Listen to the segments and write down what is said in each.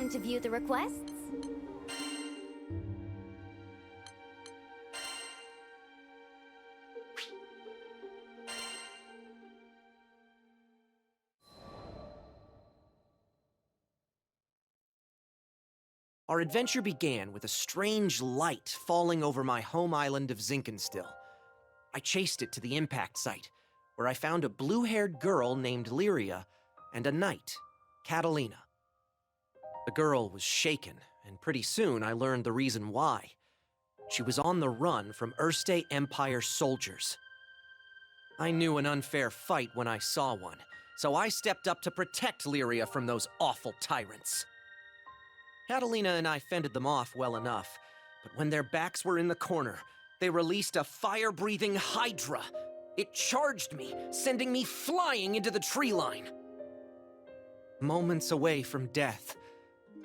Come to view the requests? Our adventure began with a strange light falling over my home island of Zinkenstill. I chased it to the impact site, where I found a blue-haired girl named Lyria and a knight, Catalina. The girl was shaken, and pretty soon I learned the reason why. She was on the run from Erste Empire soldiers. I knew an unfair fight when I saw one, so I stepped up to protect Lyria from those awful tyrants. Catalina and I fended them off well enough, but when their backs were in the corner, they released a fire-breathing hydra. It charged me, sending me flying into the tree line. Moments away from death,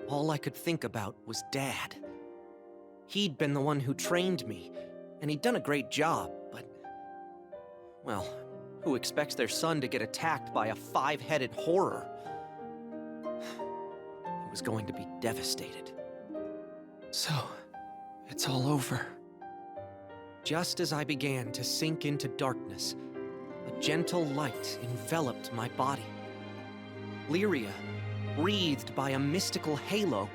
all I could think about was Dad. He'd been the one who trained me, and he'd done a great job, but... well, who expects their son to get attacked by a five-headed horror? He was going to be devastated. So, it's all over. Just as I began to sink into darkness, a gentle light enveloped my body. Lyria, wreathed by a mystical halo,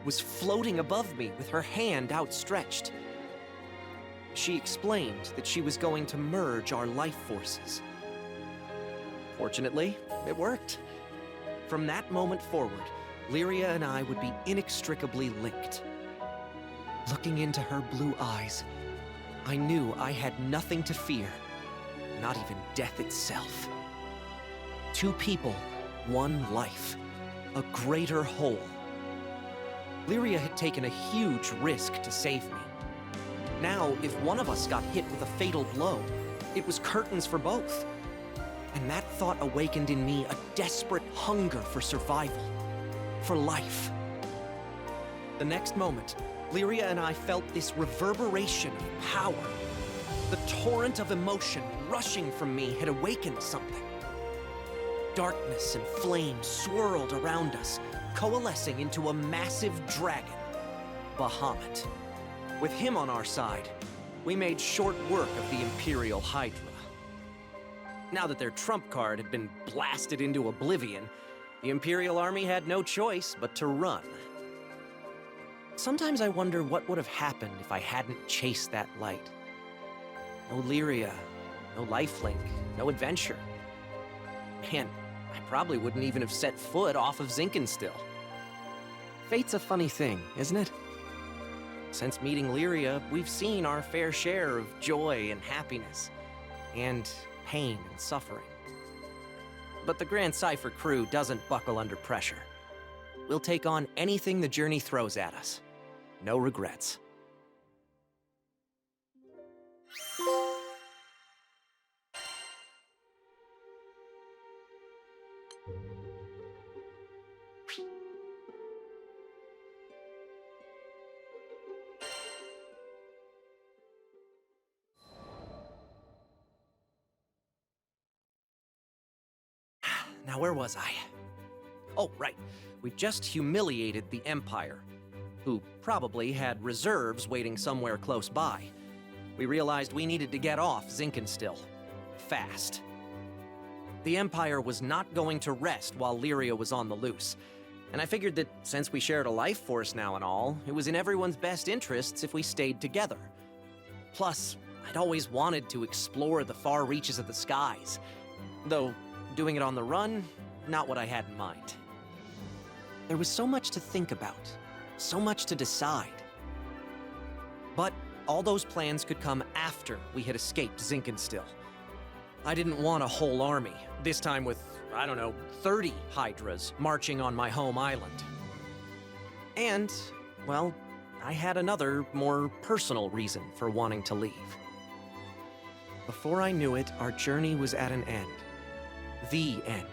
was floating above me with her hand outstretched. She explained that she was going to merge our life forces. Fortunately, it worked. From that moment forward, Lyria and I would be inextricably linked. Looking into her blue eyes, I knew I had nothing to fear, not even death itself. Two people, one life, a greater whole. Lyria had taken a huge risk to save me. Now, if one of us got hit with a fatal blow, it was curtains for both. And that thought awakened in me a desperate hunger for survival, for life. The next moment, Lyria and I felt this reverberation of power. The torrent of emotion rushing from me had awakened something. Darkness and flame swirled around us, coalescing into a massive dragon, Bahamut. With him on our side, we made short work of the Imperial Hydra. Now that their trump card had been blasted into oblivion, the Imperial Army had no choice but to run. Sometimes I wonder what would have happened if I hadn't chased that light. No Lyria, no lifelink, no adventure. Man, I probably wouldn't even have set foot off of Zinkenstill. Fate's a funny thing, isn't it? Since meeting Lyria, we've seen our fair share of joy and happiness, and pain and suffering. But the Grand Cypher crew doesn't buckle under pressure. We'll take on anything the journey throws at us. No regrets. Now, where was I? Oh, right. We just humiliated the Empire, who probably had reserves waiting somewhere close by. We realized we needed to get off Zinkenstill. Fast. The Empire was not going to rest while Lyria was on the loose, and I figured that since we shared a life force now and all, it was in everyone's best interests if we stayed together. Plus, I'd always wanted to explore the far reaches of the skies, though doing it on the run, not what I had in mind. There was so much to think about, so much to decide. But all those plans could come after we had escaped Zinkenstill. I didn't want a whole army, this time with, 30 Hydras marching on my home island. And, well, I had another, more personal reason for wanting to leave. Before I knew it, our journey was at an end. The end.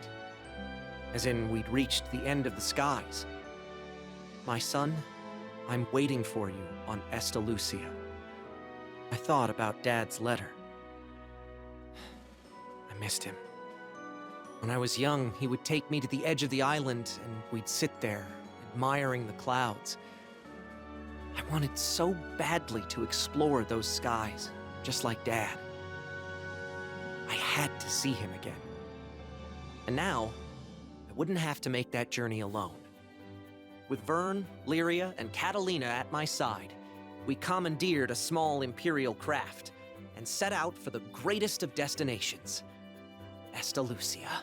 As in, we'd reached the end of the skies. My son, I'm waiting for you on Estalucia. I thought about Dad's letter. I missed him. When I was young, he would take me to the edge of the island, and we'd sit there and admiring the clouds. I wanted so badly to explore those skies, just like Dad. I had to see him again. And now, I wouldn't have to make that journey alone. With Vern, Lyria, and Catalina at my side, we commandeered a small Imperial craft and set out for the greatest of destinations, Estalucia.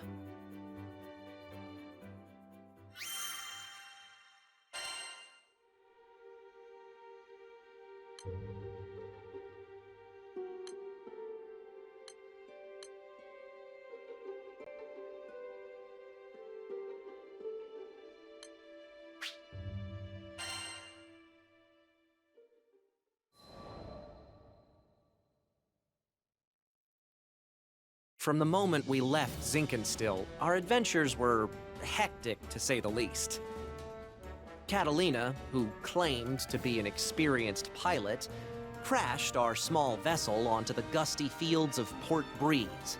From the moment we left Zinkenstill, our adventures were hectic, to say the least. Catalina, who claimed to be an experienced pilot, crashed our small vessel onto the gusty fields of Port Breeze.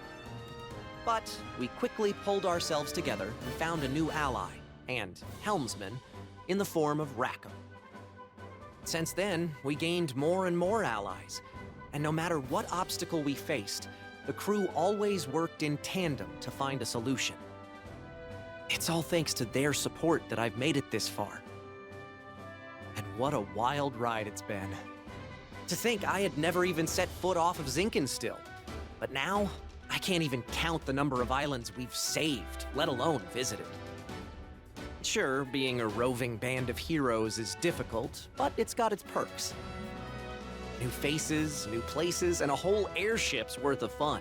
But we quickly pulled ourselves together and found a new ally, and helmsman, in the form of Rackham. Since then, we gained more and more allies, and no matter what obstacle we faced, the crew always worked in tandem to find a solution. It's all thanks to their support that I've made it this far. And what a wild ride it's been. To think I had never even set foot off of Zinkenstill. But now, I can't even count the number of islands we've saved, let alone visited. Sure, being a roving band of heroes is difficult, but it's got its perks. New faces, new places, and a whole airship's worth of fun.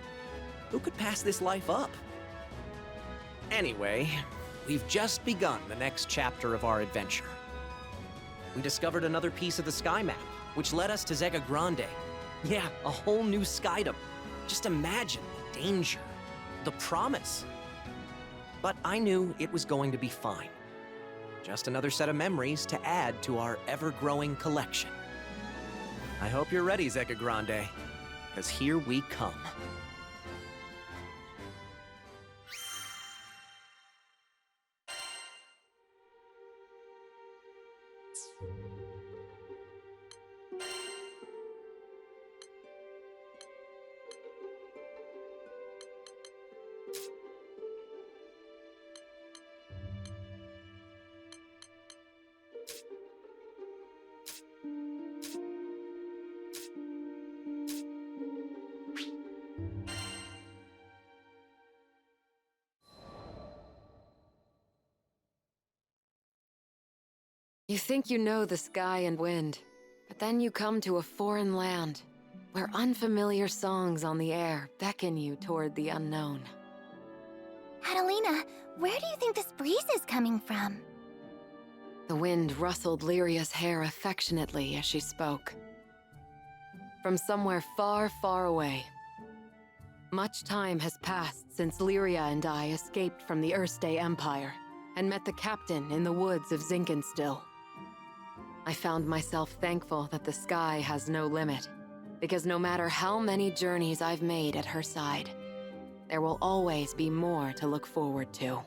Who could pass this life up? Anyway, we've just begun the next chapter of our adventure. We discovered another piece of the sky map, which led us to Zega Grande. Yeah, a whole new skydom. Just imagine the danger, the promise. But I knew it was going to be fine. Just another set of memories to add to our ever-growing collection. I hope you're ready, Zega Grande, because here we come. You think you know the sky and wind, but then you come to a foreign land, where unfamiliar songs on the air beckon you toward the unknown. Catalina, where do you think this breeze is coming from? The wind rustled Lyria's hair affectionately as she spoke. From somewhere far, far away. Much time has passed since Lyria and I escaped from the Erste Empire and met the captain in the woods of Zinkenstill. I found myself thankful that the sky has no limit, because no matter how many journeys I've made at her side, there will always be more to look forward to.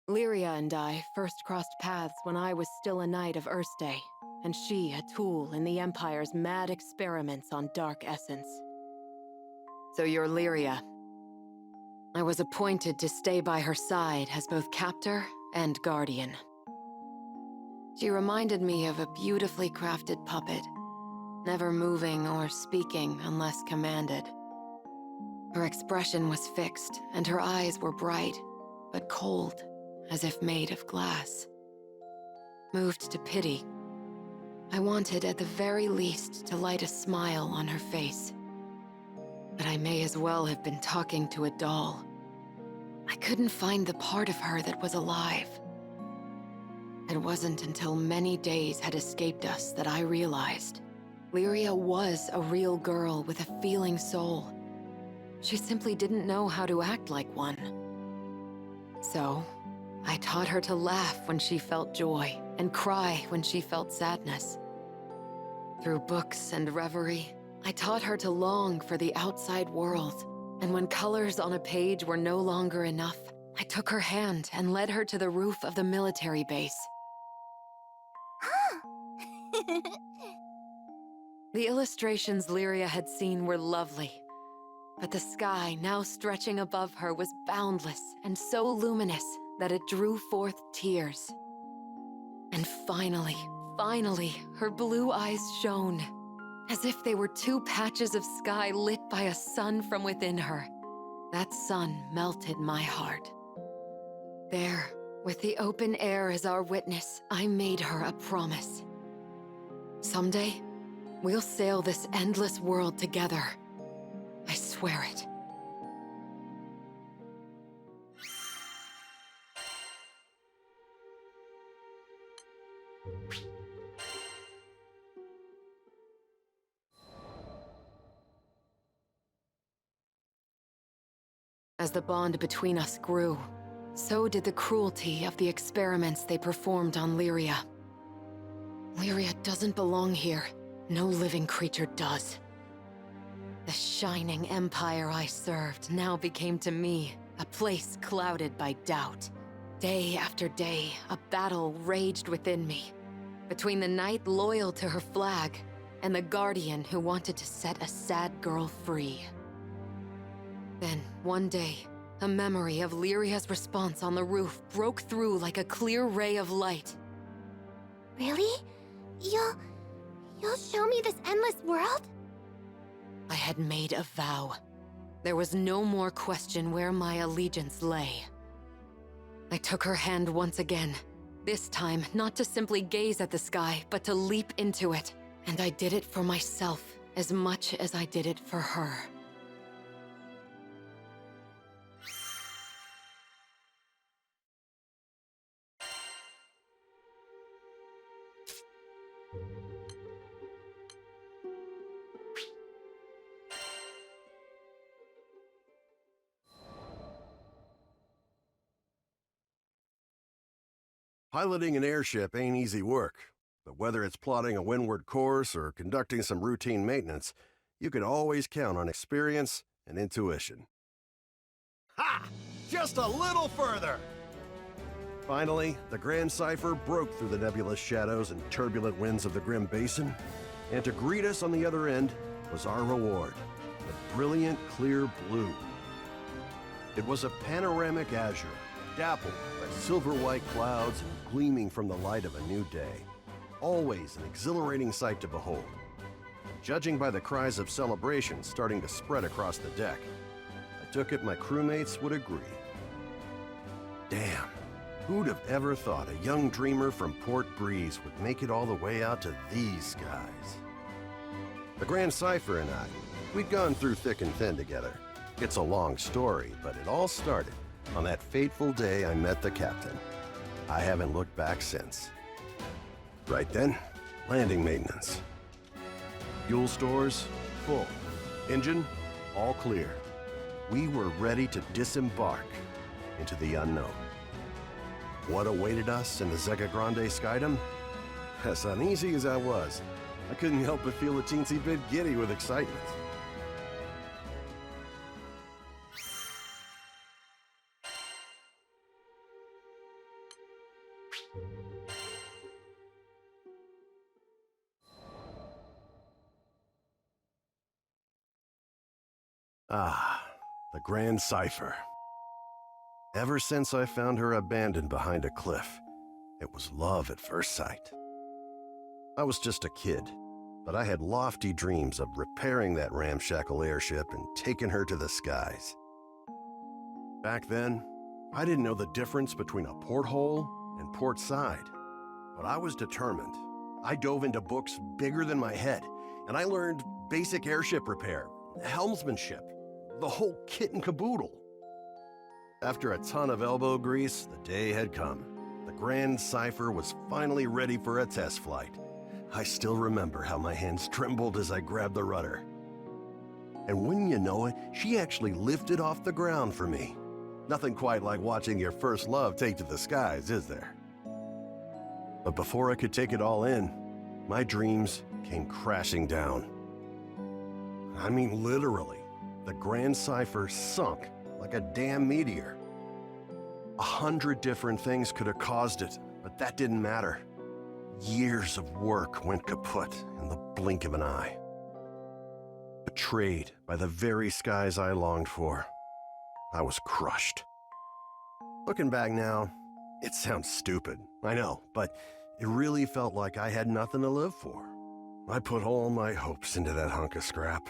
Lyria and I first crossed paths when I was still a knight of Erste, and she a tool in the Empire's mad experiments on dark essence. So you're Lyria. I was appointed to stay by her side as both captor and guardian. She reminded me of a beautifully crafted puppet, never moving or speaking unless commanded. Her expression was fixed, and her eyes were bright, but cold, as if made of glass. Moved to pity, I wanted at the very least to light a smile on her face. But I may as well have been talking to a doll. I couldn't find the part of her that was alive. It wasn't until many days had escaped us that I realized Lyria was a real girl with a feeling soul. She simply didn't know how to act like one. So, I taught her to laugh when she felt joy and cry when she felt sadness. Through books and reverie, I taught her to long for the outside world. And when colors on a page were no longer enough, I took her hand and led her to the roof of the military base. The illustrations Lyria had seen were lovely, but the sky now stretching above her was boundless and so luminous that it drew forth tears. And finally, her blue eyes shone, as if they were two patches of sky lit by a sun from within her. That sun melted my heart. There, with the open air as our witness, I made her a promise. Someday, we'll sail this endless world together. I swear it. As the bond between us grew, so did the cruelty of the experiments they performed on Lyria. Lyria doesn't belong here. No living creature does. The shining empire I served now became to me a place clouded by doubt. Day after day, a battle raged within me, between the knight loyal to her flag and the guardian who wanted to set a sad girl free. Then, one day, a memory of Lyria's response on the roof broke through like a clear ray of light. Really? You'll show me this endless world? I had made a vow. There was no more question where my allegiance lay. I took her hand once again, this time not to simply gaze at the sky, but to leap into it. And I did it for myself as much as I did it for her. Piloting an airship ain't easy work, but whether it's plotting a windward course or conducting some routine maintenance, you can always count on experience and intuition. Ha! Just a little further! Finally, the Grand Cipher broke through the nebulous shadows and turbulent winds of the Grim Basin, and to greet us on the other end was our reward, the brilliant clear blue. It was a panoramic azure, dappled by silver-white clouds and gleaming from the light of a new day. Always an exhilarating sight to behold. Judging by the cries of celebration starting to spread across the deck, I took it my crewmates would agree. Damn, who'd have ever thought a young dreamer from Port Breeze would make it all the way out to these skies? The Grand Cipher and I, we'd gone through thick and thin together. It's a long story, but it all started on that fateful day I met the captain. I haven't looked back since. Right then, landing maintenance. Fuel stores, full. Engine, all clear. We were ready to disembark into the unknown. What awaited us in the Zega Grande Skydom? As uneasy as I was, I couldn't help but feel a teensy bit giddy with excitement. Ah, the Grand Cipher. Ever since I found her abandoned behind a cliff, it was love at first sight. I was just a kid, but I had lofty dreams of repairing that ramshackle airship and taking her to the skies. Back then, I didn't know the difference between a porthole and port side, but I was determined. I dove into books bigger than my head, and I learned basic airship repair, helmsmanship, the whole kit and caboodle. After a ton of elbow grease, the day had come. The Grand Cipher was finally ready for a test flight. I still remember how my hands trembled as I grabbed the rudder. And wouldn't you know it, she actually lifted off the ground for me. Nothing quite like watching your first love take to the skies, is there? But before I could take it all in, my dreams came crashing down. I mean, literally. The Grand Cipher sunk like a damn meteor. 100 different things could have caused it, but that didn't matter. Years of work went kaput in the blink of an eye. Betrayed by the very skies I longed for, I was crushed. Looking back now, it sounds stupid, I know, but it really felt like I had nothing to live for. I put all my hopes into that hunk of scrap.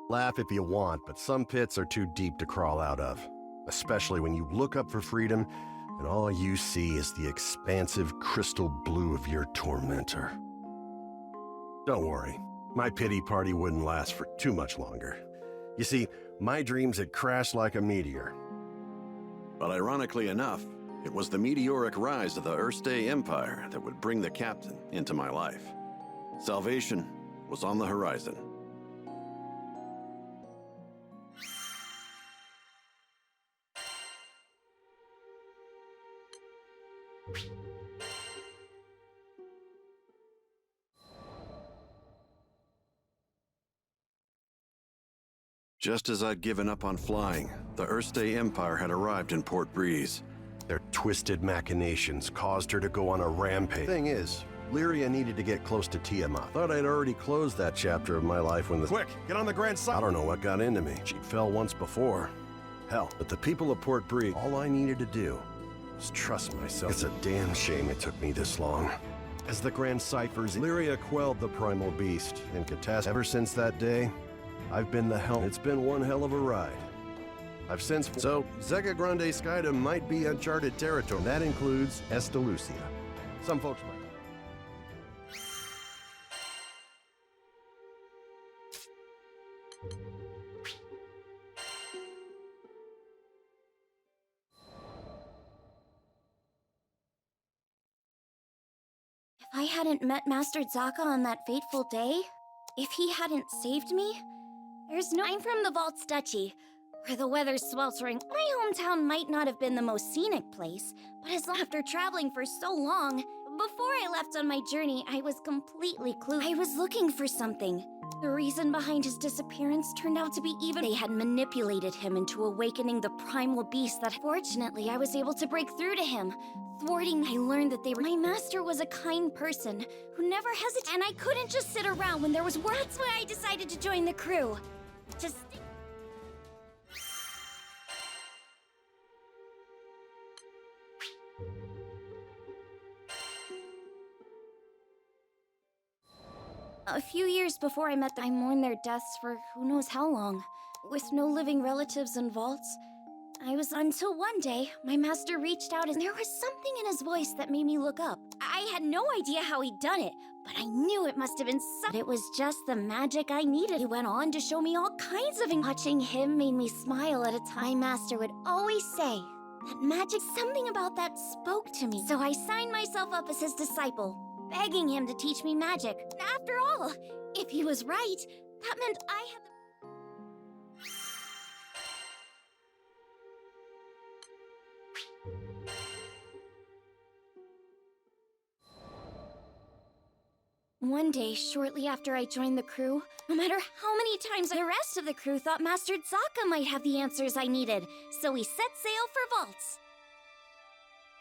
Laugh if you want, but some pits are too deep to crawl out of, especially when you look up for freedom and all you see is the expansive crystal blue of your tormentor. Don't worry, my pity party wouldn't last for too much longer. You see, my dreams had crashed like a meteor. But ironically enough, it was the meteoric rise of the Erste Empire that would bring the captain into my life. Salvation was on the horizon. Just as I'd given up on flying, the Erste Empire had arrived in Port Breeze. Their twisted machinations caused her to go on a rampage. Thing is, Lyria needed to get close to Tiamat. Thought I'd already closed that chapter of my life when the— Quick, get on the Grand Cipher! I don't know what got into me. She'd fell once before. Hell, but the people of Port Breeze, all I needed to do was trust myself. It's a damn shame it took me this long. As the Grand Ciphers, Lyria quelled the primal beast and catastrophe. Ever since that day, I've been the helm. It's been one hell of a ride. I've since— So, Zega Grande Skydom might be uncharted territory. And that includes Estalucia. Some folks might. If I hadn't met Master Zaka on that fateful day, if he hadn't saved me, there's no— I'm from the Vaults Duchy, where the weather's sweltering. My hometown might not have been the most scenic place, but after traveling for so long, before I left on my journey, I was completely clueless. I was looking for something. The reason behind his disappearance turned out to be even— They had manipulated him into awakening the primal beast that— Fortunately, I was able to break through to him. Thwarting, I learned that they were— My master was a kind person who never hesitated, and I couldn't just sit around when there was work. That's why I decided to join the crew. Just— A few years before I met them, I mourned their deaths for who knows how long. With no living relatives in vaults, I was— Until one day, my master reached out and there was something in his voice that made me look up. I had no idea how he'd done it, but I knew it must have been It was just the magic I needed. He went on to show me all kinds of— Watching him made me smile at a time. My master would always say that magic— Something about that spoke to me. So I signed myself up as his disciple, begging him to teach me magic. After all, if he was right, that meant I had the— One day, shortly after I joined the crew, no matter how many times the rest of the crew thought Master Zaka might have the answers I needed, so we set sail for Vaults.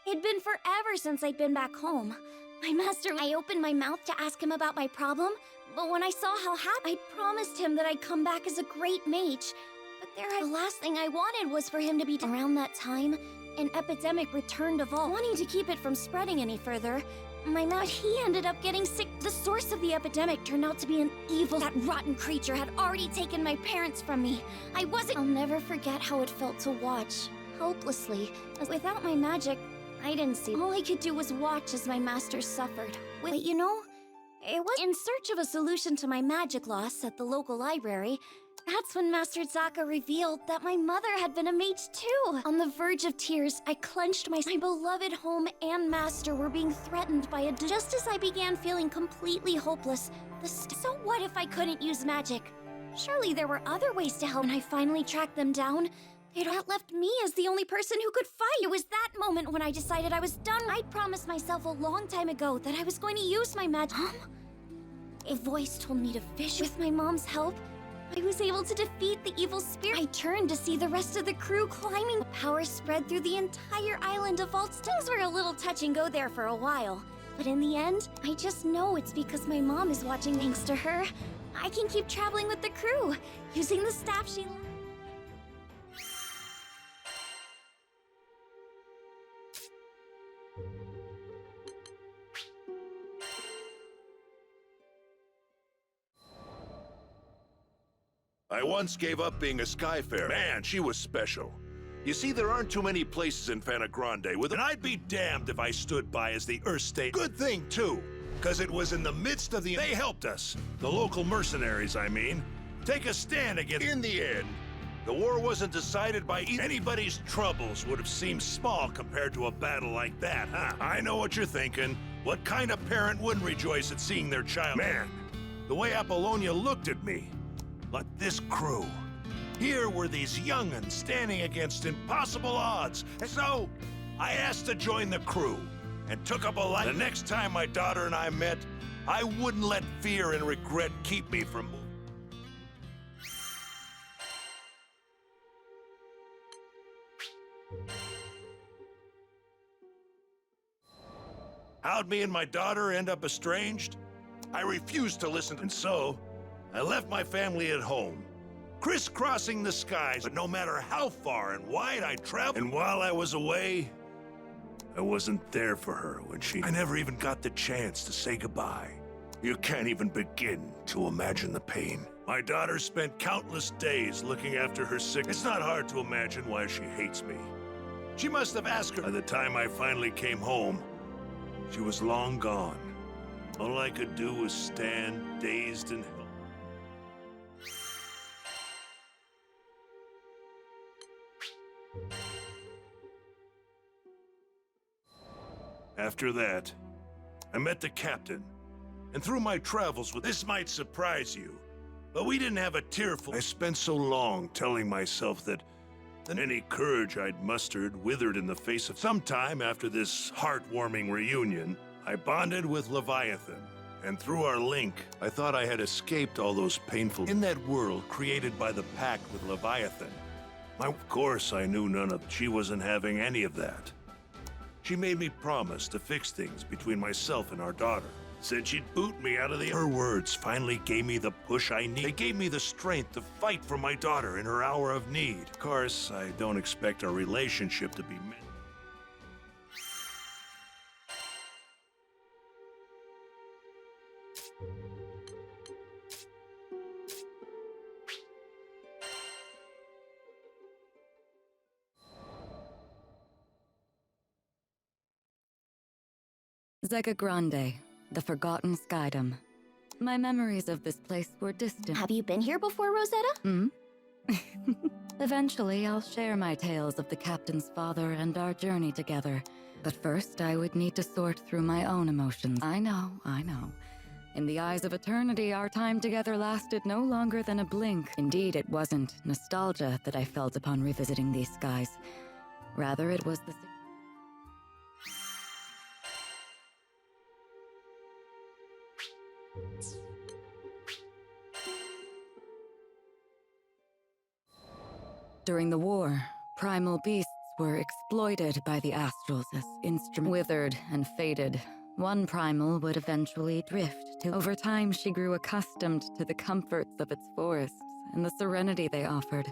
It'd been forever since I'd been back home. My master— I opened my mouth to ask him about my problem, but when I saw how happy— I promised him that I'd come back as a great mage. But the last thing I wanted was for him to be— Around that time, an epidemic returned to Vault. Wanting to keep it from spreading any further, he ended up getting sick. The source of the epidemic turned out to be an evil— That rotten creature had already taken my parents from me. I'll never forget how it felt to watch, helplessly. Without my magic, I didn't see— All I could do was watch as my master suffered. But you know, it was— In search of a solution to my magic loss at the local library, that's when Master Zaka revealed that my mother had been a mage too. On the verge of tears, I clenched my beloved home and master were being threatened by a— Just as I began feeling completely hopeless, so what if I couldn't use magic? Surely there were other ways to help. When I finally tracked them down, It all left me as the only person who could fight. It was that moment when I decided I was done. I'd promised myself a long time ago that I was going to use my magic. A voice told me to fish. With my mom's help, I was able to defeat the evil spirit. I turned to see the rest of the crew climbing. The power spread through the entire island of vaults. Things were a little touch and go there for a while. But in the end, I just know it's because my mom is watching. Thanks to her, I can keep traveling with the crew, using the staff she... I once gave up being a Skyfarer. Man, she was special. You see, there aren't too many places in Grande with... And I'd be damned if I stood by as the Earth State. Good thing, too, because it was in the midst of the... They helped us, the local mercenaries, I mean, take a stand against... In the end, the war wasn't decided by anybody's troubles would have seemed small compared to a battle like that, huh? I know what you're thinking. What kind of parent wouldn't rejoice at seeing their child... Man, the way Apollonia looked at me... But this crew, here were these young'uns standing against impossible odds. And so, I asked to join the crew and took up a life. The next time my daughter and I met, I wouldn't let fear and regret keep me from moving. How'd me and my daughter end up estranged? I refused to listen, and so... I left my family at home, crisscrossing the skies, but no matter how far and wide I traveled, and while I was away, I wasn't there for her when I never even got the chance to say goodbye. You can't even begin to imagine the pain. My daughter spent countless days looking after her sick. It's not hard to imagine why she hates me. She must have asked her. By the time I finally came home, she was long gone. All I could do was stand, dazed and helpless. After that, I met the captain, and through my travels with... This might surprise you, but we didn't have a tearful... I spent so long telling myself that any courage I'd mustered withered in the face of... Sometime after this heartwarming reunion, I bonded with Leviathan, and through our link, I thought I had escaped all those painful... In that world created by the pact with Leviathan, of course I knew none of... She wasn't having any of that. She made me promise to fix things between myself and our daughter. Said she'd boot me out of the... Her words finally gave me the push I need. They gave me the strength to fight for my daughter in her hour of need. Of course, I don't expect our relationship to be met. Zega Grande, the Forgotten Skydom. My memories of this place were distant. Have you been here before, Rosetta? Eventually, I'll share my tales of the captain's father and our journey together. But first, I would need to sort through my own emotions. I know. In the eyes of eternity, our time together lasted no longer than a blink. Indeed, it wasn't nostalgia that I felt upon revisiting these skies. Rather, it was the... During the war, primal beasts were exploited by the Astrals as instruments. Withered and faded, one primal would eventually drift till over time she grew accustomed to the comforts of its forests and the serenity they offered.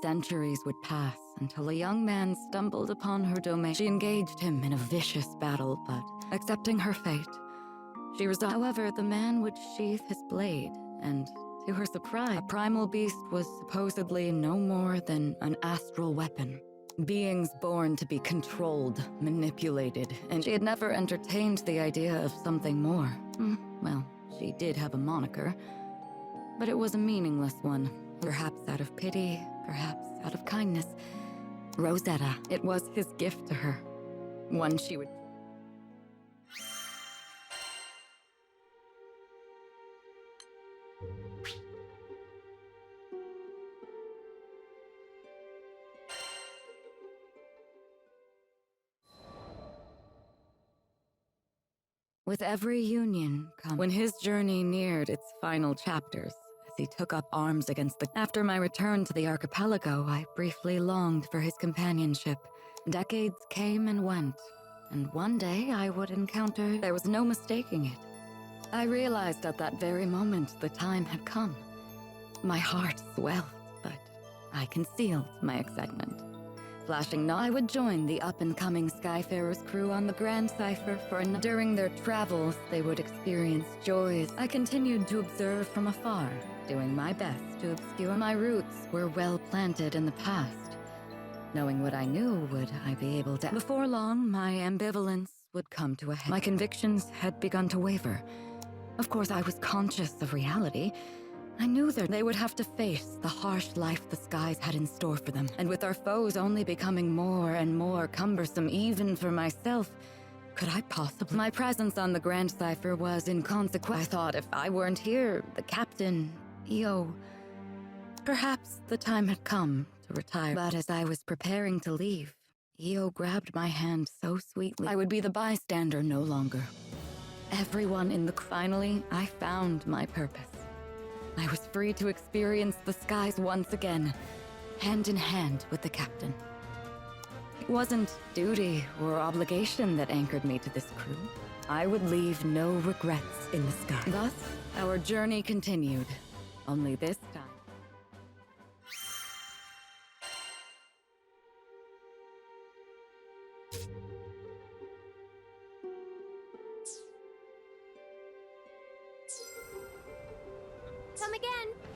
Centuries would pass until a young man stumbled upon her domain. She engaged him in a vicious battle, but accepting her fate, she resolved. However, the man would sheath his blade, and to her surprise, a primal beast was supposedly no more than an astral weapon. Beings born to be controlled, manipulated, and she had never entertained the idea of something more. Well, she did have a moniker, but it was a meaningless one. Perhaps out of pity, perhaps out of kindness. Rosetta, it was his gift to her. One she would... With every union come when his journey neared its final chapters, as he took up arms against the... After my return to the archipelago, I briefly longed for his companionship. Decades came and went, and one day I would encounter... There was no mistaking it. I realized at that very moment the time had come. My heart swelled, but I concealed my excitement. Flashing I would join the up-and-coming Skyfarers crew on the Grand Cipher during their travels, they would experience joys. I continued to observe from afar, doing my best to obscure my roots were well planted in the past. Knowing what I knew, would I be able to... Before long, my ambivalence would come to a head. My convictions had begun to waver. Of course, I was conscious of reality. I knew that they would have to face the harsh life the skies had in store for them, and with our foes only becoming more and more cumbersome even for myself, could I possibly... My presence on the Grand Cipher was inconsequential. I thought if I weren't here, the captain, Io... Perhaps the time had come to retire. But as I was preparing to leave, Io grabbed my hand so sweetly. I would be the bystander no longer. Everyone in the... Finally, I found my purpose. I was free to experience the skies once again, hand in hand with the captain. It wasn't duty or obligation that anchored me to this crew. I would leave no regrets in the sky. Thus, our journey continued, only this time. Come again!